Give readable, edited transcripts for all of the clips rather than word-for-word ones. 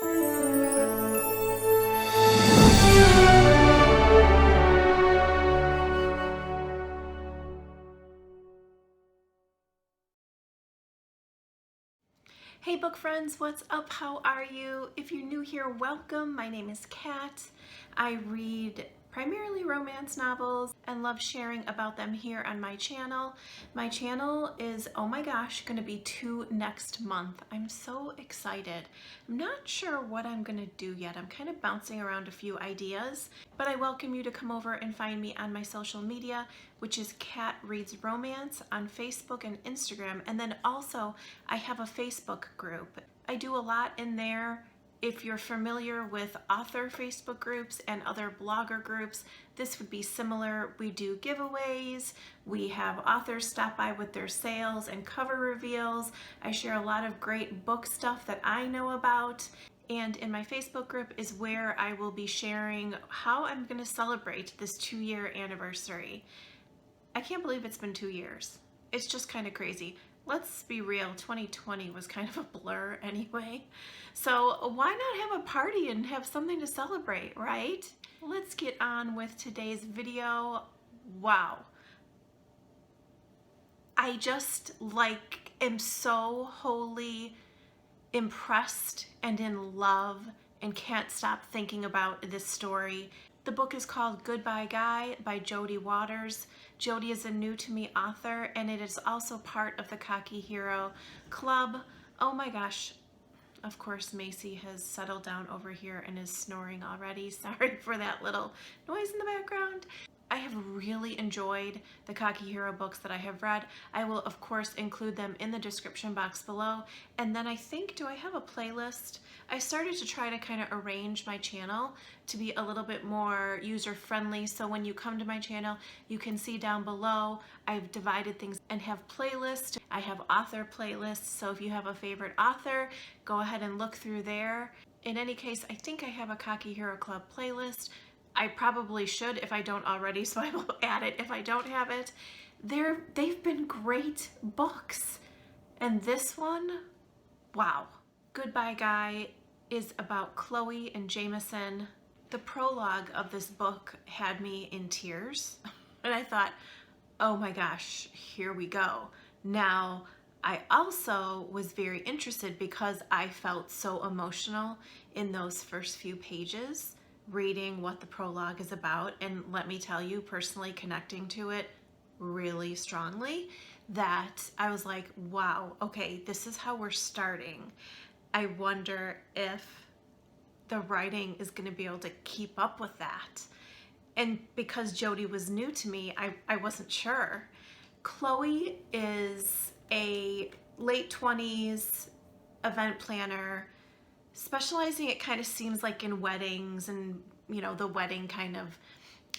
Hey book friends, what's up? How are you? If you're new here, welcome. My name is Kat. I read primarily romance novels and love sharing about them here on my channel. My channel is, oh my gosh, going to be 2 next month. I'm so excited. I'm not sure what I'm going to do yet. I'm kind of bouncing around a few ideas, but I welcome you to come over and find me on my social media, which is Kat Reads Romance on Facebook and Instagram. And then also I have a Facebook group. I do a lot in there. If you're familiar with author Facebook groups and other blogger groups, this would be similar. We do giveaways. We have authors stop by with their sales and cover reveals. I share a lot of great book stuff that I know about. And in my Facebook group is where I will be sharing how I'm going to celebrate this 2-year anniversary. I can't believe it's been 2 years. It's just kind of crazy. Let's be real, 2020 was kind of a blur anyway. So why not have a party and have something to celebrate, right? Let's get on with today's video. Wow. I just am so wholly impressed and in love and can't stop thinking about this story. The book is called Goodbye Guy by Jodi Watters. Jodi is a new to me author, and it is also part of the Cocky Hero Club. Oh my gosh. Of course, Macy has settled down over here and is snoring already. Sorry for that little noise in the background. I have really enjoyed the Cocky Hero books that I have read. I will, of course, include them in the description box below. And then I think, do I have a playlist? I started to try to kind of arrange my channel to be a little bit more user-friendly. So when you come to my channel, you can see down below, I've divided things and have playlists. I have author playlists. So if you have a favorite author, go ahead and look through there. In any case, I think I have a Cocky Hero Club playlist. I probably should if I don't already, so I will add it if I don't have it. They've been great books. And this one, wow. Goodbye Guy is about Chloe and Jameson. The prologue of this book had me in tears. And I thought, oh my gosh, here we go. Now, I also was very interested because I felt so emotional in those first few pages, reading what the prologue is about, and let me tell you, personally connecting to it really strongly, that I was like, wow, okay, this is how we're starting. I wonder if the writing is going to be able to keep up with that. And because Jodi was new to me, I wasn't sure. Chloe is a late 20s event planner, specializing, it kind of seems like, in weddings and, you know, the wedding kind of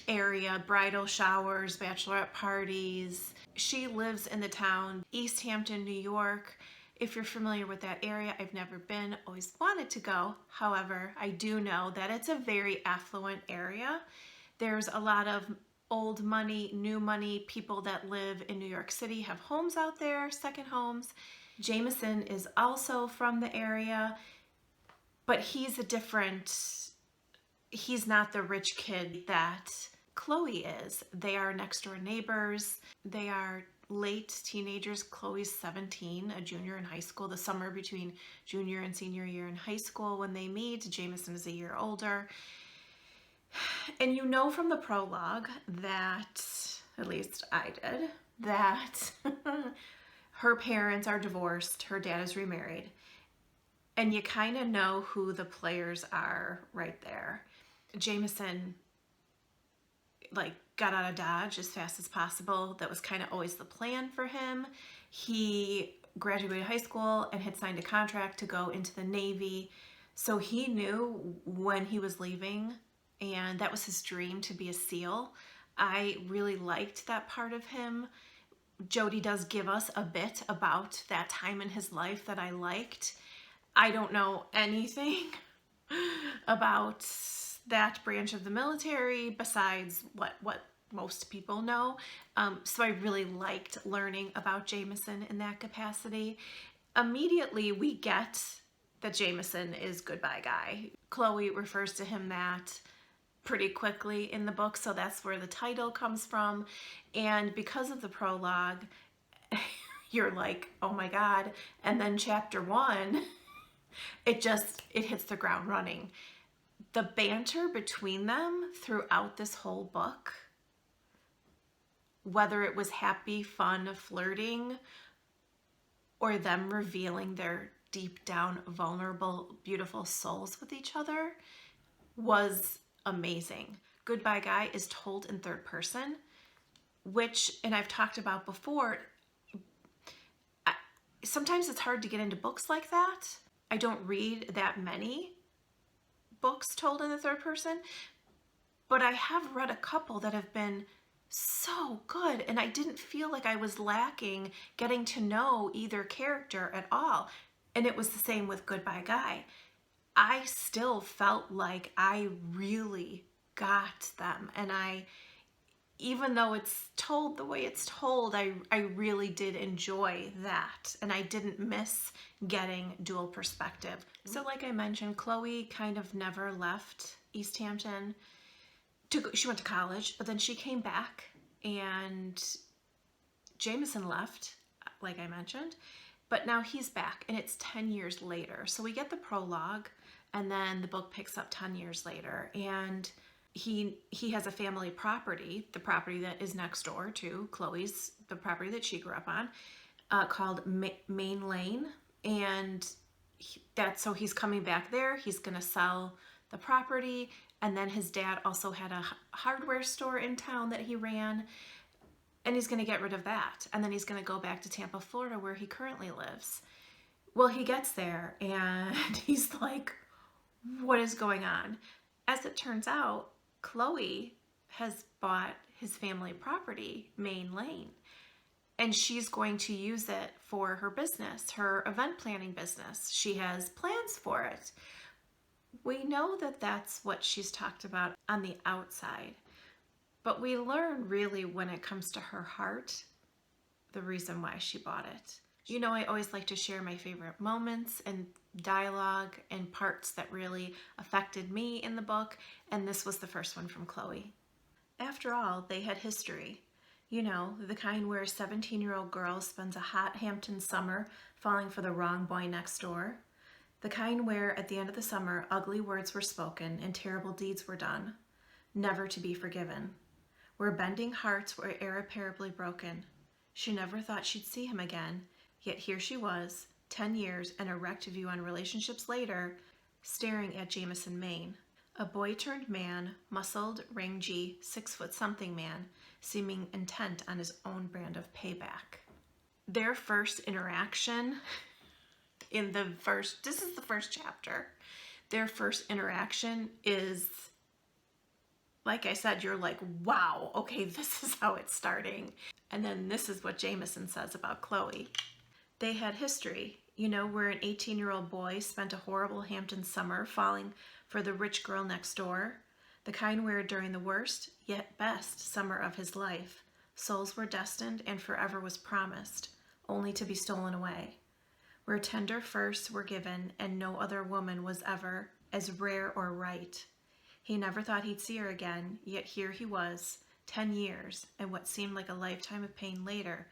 area, bridal showers, bachelorette parties. She lives in the town, East Hampton, New York. If you're familiar with that area, I've never been, always wanted to go. However, I do know that it's a very affluent area. There's a lot of old money, new money people that live in New York City, have homes out there, second homes. Jameson is also from the area. But he's not the rich kid that Chloe is. They are next door neighbors. They are late teenagers. Chloe's 17, a junior in high school, the summer between junior and senior year in high school when they meet. Jameson is a year older. And you know from the prologue that, at least I did, that her parents are divorced, her dad is remarried. And you kind of know who the players are right there. Jameson, got out of Dodge as fast as possible. That was kind of always the plan for him. He graduated high school and had signed a contract to go into the Navy. So he knew when he was leaving, and that was his dream, to be a SEAL. I really liked that part of him. Jodi does give us a bit about that time in his life that I liked. I don't know anything about that branch of the military besides what most people know. So I really liked learning about Jameson in that capacity. Immediately we get that Jameson is goodbye guy. Chloe refers to him that pretty quickly in the book, so that's where the title comes from. And because of the prologue, you're like, oh my God. And then chapter 1, it hits the ground running. The banter between them throughout this whole book, whether it was happy, fun, flirting, or them revealing their deep down, vulnerable, beautiful souls with each other, was amazing. Goodbye Guy is told in third person, which, and I've talked about before, sometimes it's hard to get into books like that. I don't read that many books told in the third person, but I have read a couple that have been so good, and I didn't feel like I was lacking getting to know either character at all. And it was the same with Goodbye Guy. I still felt like I really got them, and even though it's told the way it's told, I really did enjoy that, and I didn't miss getting dual perspective. So like I mentioned, Chloe kind of never left East Hampton. She went to college, but then she came back, and Jameson left, like I mentioned, but now he's back, and it's 10 years later. So we get the prologue, and then the book picks up 10 years later, and he has a family property, the property that is next door to Chloe's, the property that she grew up on, called Main Lane, and so he's coming back there. He's gonna sell the property, and then his dad also had a hardware store in town that he ran, and he's gonna get rid of that, and then he's gonna go back to Tampa, Florida, where he currently lives. Well, he gets there, and he's like, what is going on? As it turns out, Chloe has bought his family property, Main Lane, and she's going to use it for her business, her event planning business. She has plans for it. We know that that's what she's talked about on the outside, but we learn really when it comes to her heart, the reason why she bought it. You know, I always like to share my favorite moments and dialogue and parts that really affected me in the book, and this was the first one from Chloe. After all, they had history. You know, the kind where a 17-year-old girl spends a hot Hampton summer falling for the wrong boy next door. The kind where, at the end of the summer, ugly words were spoken and terrible deeds were done, never to be forgiven. Where bending hearts were irreparably broken. She never thought she'd see him again, yet here she was, 10 years and a wrecked view on relationships later, staring at Jameson, Maine. A boy-turned-man, muscled, rangy, 6-foot-something man, seeming intent on his own brand of payback. Their first interaction this is the first chapter. Their first interaction is, like I said, you're like, wow, okay, this is how it's starting. And then this is what Jameson says about Chloe. They had history, you know, where an 18-year-old boy spent a horrible Hampton summer falling for the rich girl next door, the kind where during the worst, yet best, summer of his life, souls were destined and forever was promised, only to be stolen away. Where tender firsts were given and no other woman was ever as rare or right. He never thought he'd see her again, yet here he was, 10 years, and what seemed like a lifetime of pain later,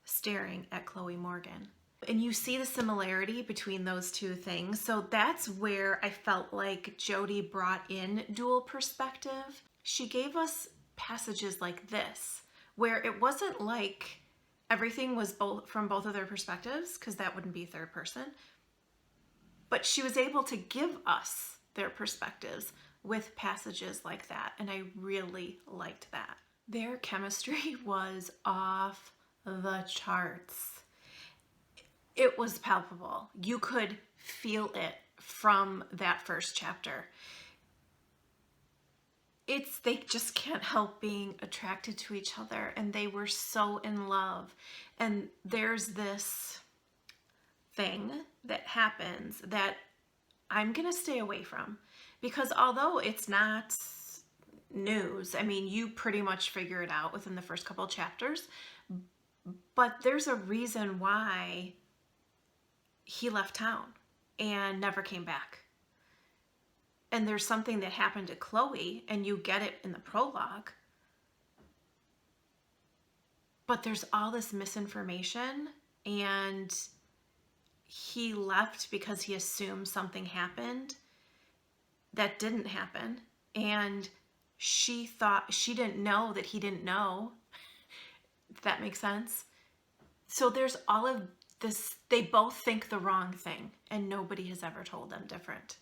staring at Chloe Morgan. And you see the similarity between those two things. So that's where I felt like Jodi brought in dual perspective. She gave us passages like this, where it wasn't like everything was from both of their perspectives, because that wouldn't be third person. But she was able to give us their perspectives with passages like that, and I really liked that. Their chemistry was off the charts. It was palpable. You could feel it from that first chapter. They just can't help being attracted to each other, and they were so in love. And there's this thing that happens that I'm gonna stay away from, because although it's not news, I mean, you pretty much figure it out within the first couple of chapters, but there's a reason why he left town, and never came back. And there's something that happened to Chloe, and you get it in the prologue. But there's all this misinformation, and he left because he assumed something happened that didn't happen. And she thought, she didn't know that he didn't know. If that makes sense. So there's all of this, they both think the wrong thing, and nobody has ever told them different.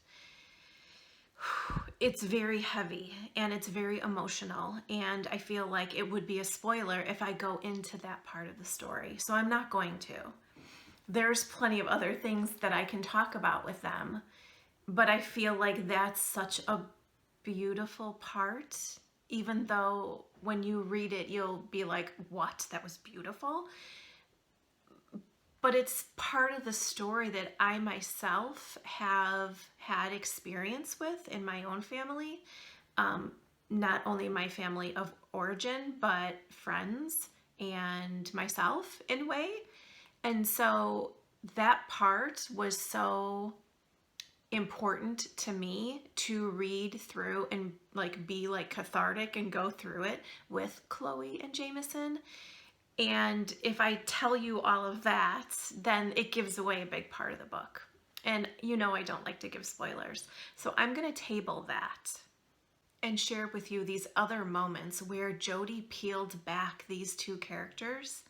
It's very heavy and it's very emotional, and I feel like it would be a spoiler if I go into that part of the story. So I'm not going to. There's plenty of other things that I can talk about with them, but I feel like that's such a beautiful part, even though when you read it, you'll be like, what? That was beautiful. But it's part of the story that I myself have had experience with in my own family. Not only my family of origin, but friends and myself in a way. And so that part was so important to me to read through and like be like cathartic and go through it with Chloe and Jameson. And if I tell you all of that, then it gives away a big part of the book. And you know I don't like to give spoilers. So I'm going to table that and share with you these other moments where Jodi peeled back these two characters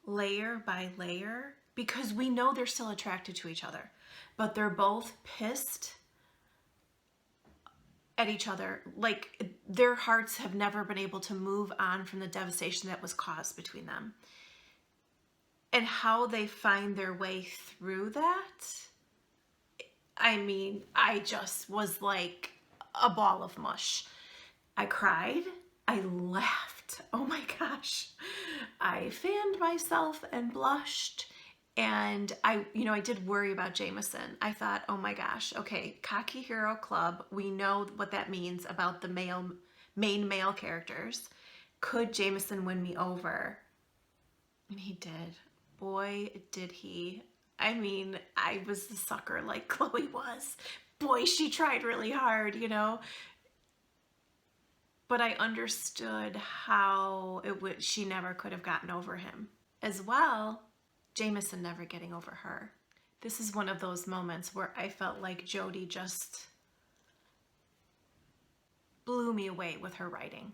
layer by layer, because we know they're still attracted to each other, but they're both pissed at each other. Like their hearts have never been able to move on from the devastation that was caused between them. And how they find their way through that, I mean, I just was like a ball of mush. I cried, I laughed, oh my gosh. I fanned myself and blushed. And I did worry about Jameson. I thought, oh my gosh, okay, Cocky Hero Club, we know what that means about the main male characters. Could Jameson win me over? And he did. Boy, did he. I mean, I was the sucker like Chloe was. Boy, she tried really hard, But I understood how she never could have gotten over him. As well, Jameson never getting over her. This is one of those moments where I felt like Jodi just blew me away with her writing.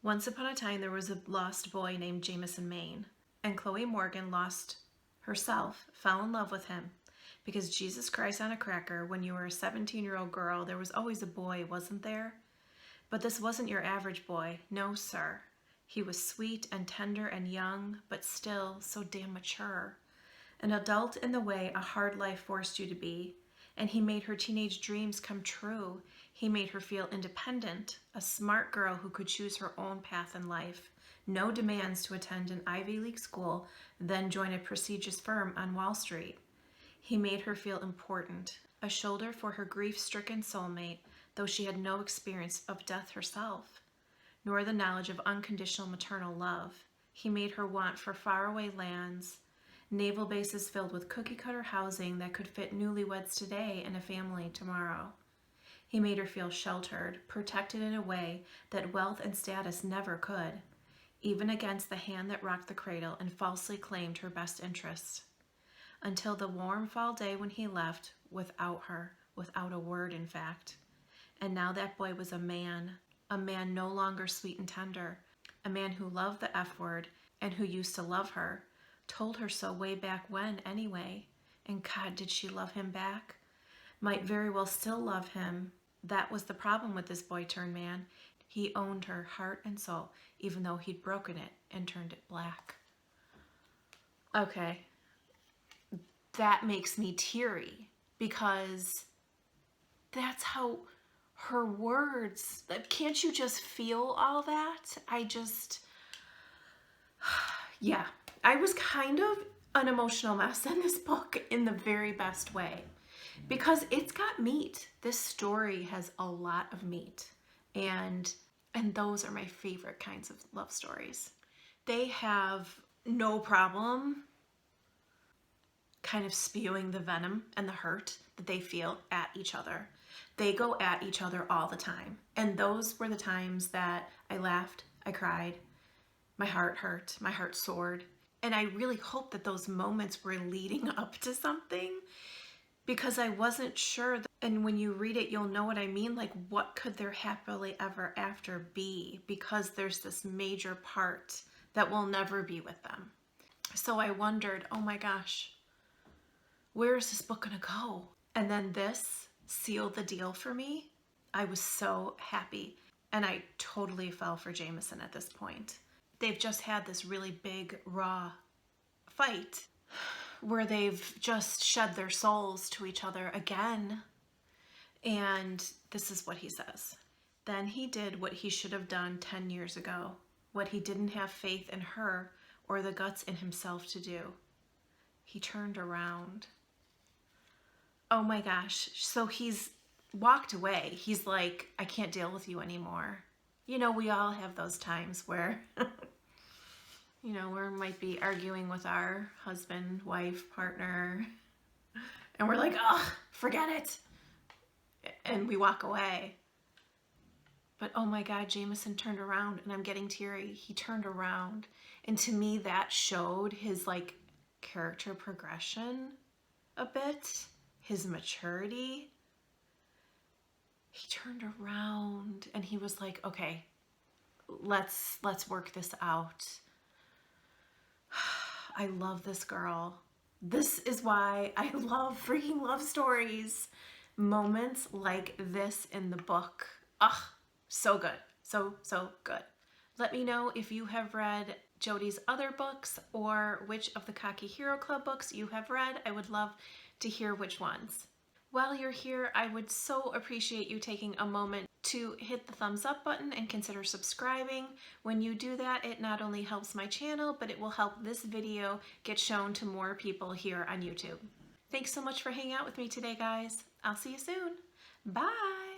Once upon a time, there was a lost boy named Jameson Maine, and Chloe Morgan lost herself, fell in love with him, because Jesus Christ on a cracker, when you were a 17-year-old girl, there was always a boy, wasn't there? But this wasn't your average boy, no sir. He was sweet and tender and young, but still so damn mature. An adult in the way a hard life forced you to be, and he made her teenage dreams come true. He made her feel independent, a smart girl who could choose her own path in life. No demands to attend an Ivy League school, then join a prestigious firm on Wall Street. He made her feel important, a shoulder for her grief-stricken soulmate, though she had no experience of death herself, nor the knowledge of unconditional maternal love. He made her want for faraway lands, naval bases filled with cookie-cutter housing that could fit newlyweds today and a family tomorrow. He made her feel sheltered, protected in a way that wealth and status never could, even against the hand that rocked the cradle and falsely claimed her best interests. Until the warm fall day when he left, without her, without a word in fact. And now that boy was a man no longer sweet and tender, a man who loved the F word and who used to love her, told her so way back when anyway. And God, did she love him back? Might very well still love him. That was the problem with this boy turned man. He owned her heart and soul, even though he'd broken it and turned it black. Okay, that makes me teary, because that's how her words, can't you just feel all that? Yeah, I was kind of an emotional mess in this book in the very best way, because it's got meat. This story has a lot of meat, and those are my favorite kinds of love stories. They have no problem kind of spewing the venom and the hurt that they feel at each other. They go at each other all the time. And those were the times that I laughed, I cried, my heart hurt, my heart soared. And I really hope that those moments were leading up to something, because I wasn't sure. And when you read it, you'll know what I mean. Like, what could their happily ever after be? Because there's this major part that will never be with them. So I wondered, oh my gosh, where is this book gonna go? And then this sealed the deal for me. I was so happy. And I totally fell for Jameson at this point. They've just had this really big, raw fight where they've just shed their souls to each other again. And this is what he says. Then he did what he should have done 10 years ago, what he didn't have faith in her or the guts in himself to do. He turned around. Oh my gosh. So he's walked away. He's like, I can't deal with you anymore. You know, we all have those times where, you know, we might be arguing with our husband, wife, partner, and we're like, oh, forget it. And we walk away. But oh my God, Jameson turned around, and I'm getting teary. He turned around. And to me, that showed his like character progression a bit, his maturity. He turned around and he was like, okay, let's work this out. I love this girl. This is why I love freaking love stories. Moments like this in the book. Ugh, so good. So good. Let me know if you have read Jodi's other books or which of the Cocky Hero Club books you have read. I would love to hear which ones. While you're here, I would so appreciate you taking a moment to hit the thumbs up button and consider subscribing. When you do that, it not only helps my channel, but it will help this video get shown to more people here on YouTube. Thanks so much for hanging out with me today, guys. I'll see you soon. Bye.